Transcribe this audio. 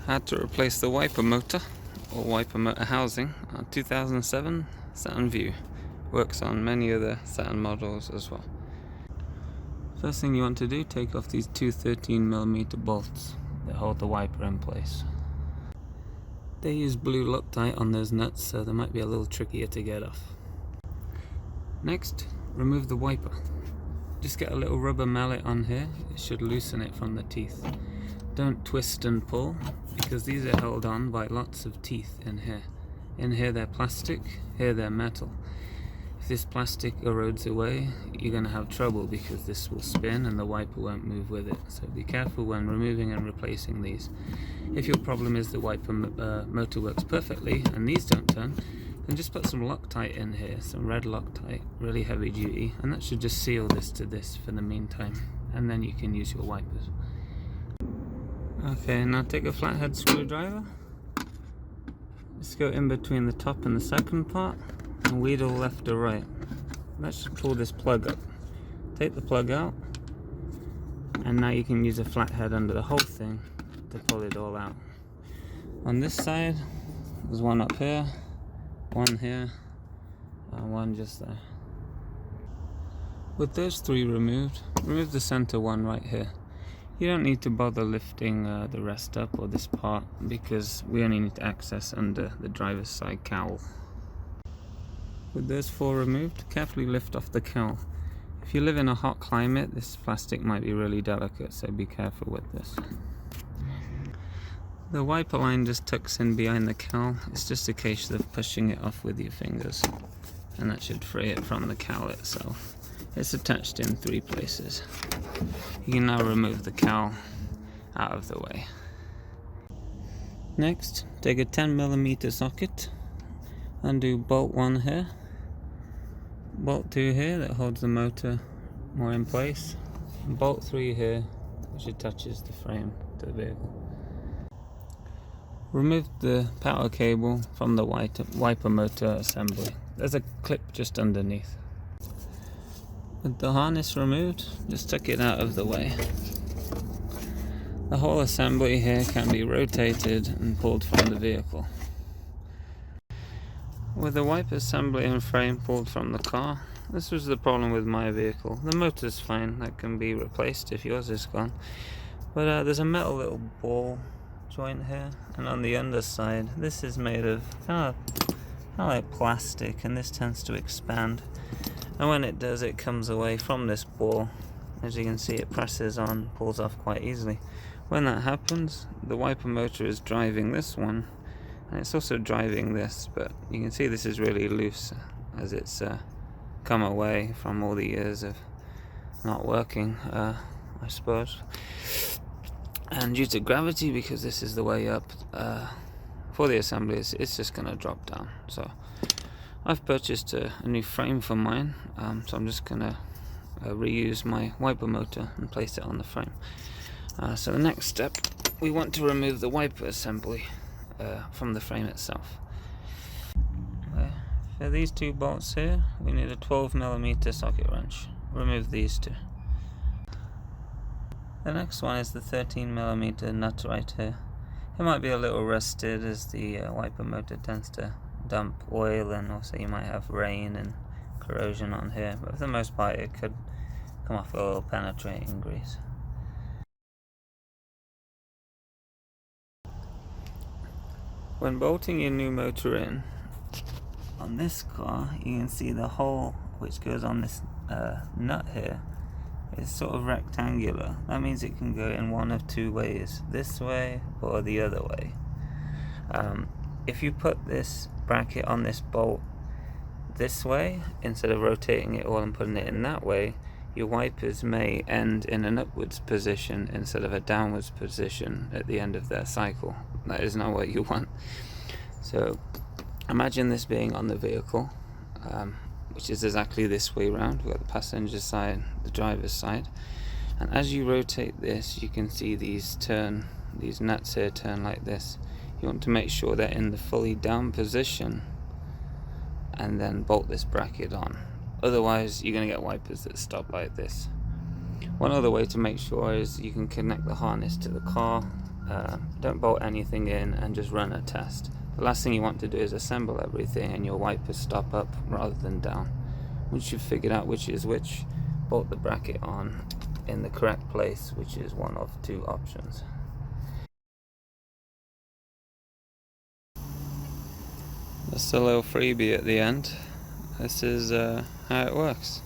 Had to replace the wiper motor or wiper motor housing on 2007 Saturn Vue. Works on many other Saturn models as well. First thing you want to do, take off these two 13mm bolts that hold the wiper in place. They use blue Loctite on those nuts, so they might be a little trickier to get off. Next, remove the wiper. Just get a little rubber mallet on here, it should loosen it from the teeth. Don't twist and pull, because these are held on by lots of teeth in here. In here they're plastic, here they're metal. If this plastic erodes away, you're going to have trouble because this will spin and the wiper won't move with it. So be careful when removing and replacing these. If your problem is the wiper motor works perfectly and these don't turn, then just put some Loctite in here, some red Loctite, really heavy duty, and that should just seal this to this for the meantime, and then you can use your wipers. Okay, now take a flathead screwdriver, just go in between the top and the second part, and wheedle left or right. Let's just pull this plug up. Take the plug out, and now you can use a flathead under the whole thing to pull it all out. On this side, there's one up here, one here, and one just there. With those three removed, remove the center one right here. You don't need to bother lifting the rest up or this part because we only need to access under the driver's side cowl. With those four removed, carefully lift off the cowl. If you live in a hot climate, this plastic might be really delicate, so be careful with this. The wiper line just tucks in behind the cowl. It's just a case of pushing it off with your fingers, and that should free it from the cowl itself. It's attached in three places. You can now remove the cowl out of the way. Next, take a 10mm socket, undo bolt 1 here, bolt 2 here that holds the motor more in place, and bolt 3 here which attaches the frame to the vehicle. Remove the power cable from the wiper motor assembly. There's a clip just underneath. With the harness removed, just tuck it out of the way. The whole assembly here can be rotated and pulled from the vehicle. With the wiper assembly and frame pulled from the car, this was the problem with my vehicle. The motor's fine, that can be replaced if yours is gone. But there's a metal little ball joint here, and on the underside, this is made of kind of like plastic, and this tends to expand. And when it does, it comes away from this ball. As you can see, it presses on, pulls off quite easily. When that happens, the wiper motor is driving this one, and it's also driving this, but you can see this is really loose as it's come away from all the years of not working, I suppose. And due to gravity, because this is the way up, for the assembly, it's just going to drop down. So I've purchased a new frame for mine, so I'm just going to reuse my wiper motor and place it on the frame. So the next step, we want to remove the wiper assembly from the frame itself. For these two bolts here, we need a 12mm socket wrench. Remove these two. The next one is the 13mm nut right here. It might be a little rusted as the wiper motor tends to dump oil, and also you might have rain and corrosion on here, but for the most part it could come off with a little penetrating grease. When bolting your new motor in, on this car you can see the hole which goes on this nut here is sort of rectangular. That means it can go in one of two ways, this way or the other way. If you put this bracket on this bolt this way, instead of rotating it all and putting it in that way, your wipers may end in an upwards position instead of a downwards position at the end of their cycle. That is not what you want. So imagine this being on the vehicle, which is exactly this way round. We've got the passenger side, the driver's side, and as you rotate this, you can see these nuts here turn like this. You want to make sure they're in the fully down position and then bolt this bracket on. Otherwise you're going to get wipers that stop like this. One other way to make sure is you can connect the harness to the car don't bolt anything in and just run a test. The last thing you want to do is assemble everything and your wipers stop up rather than down. Once you've figured out which is which, bolt the bracket on in the correct place, which is one of two options. Just a little freebie at the end. This is how it works.